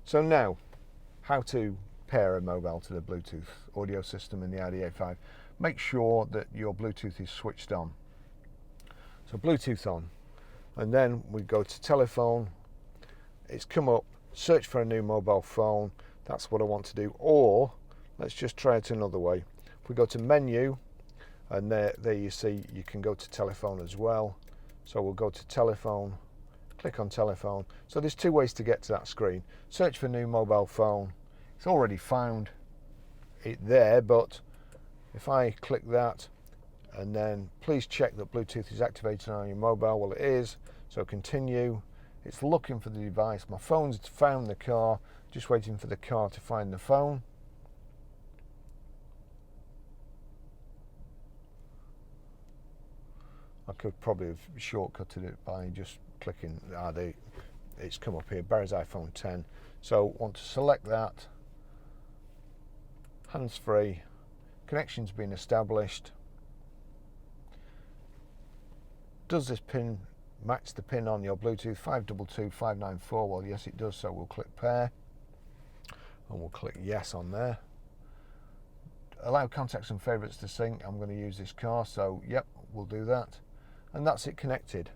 So now, how to pair a mobile to the Bluetooth audio system in the Audi A5. Make sure that your Bluetooth is switched on. So Bluetooth on, and then we go to telephone. It's come up, search for a new mobile phone. That's what I want to do. Or let's just try it another way. If we go to menu, and there you see you can go to telephone as well. So we'll go to telephone, click on telephone. So there's two ways to get to that screen. Search for new mobile phone. It's already found it there, but if I click that, and then please check that Bluetooth is activated on your mobile. Well, it is, so continue. It's looking for the device. My phone's found the car, just waiting for the car to find the phone. I could probably have shortcutted it by just clicking, it's come up here, Barry's iPhone 10. So want to select that, hands-free, connection's been established. Does this pin match the pin on your Bluetooth 522594? Well, yes it does, so we'll click pair, and we'll click yes on there. Allow contacts and favourites to sync. I'm going to use this car, so yep, we'll do that. And that's it connected.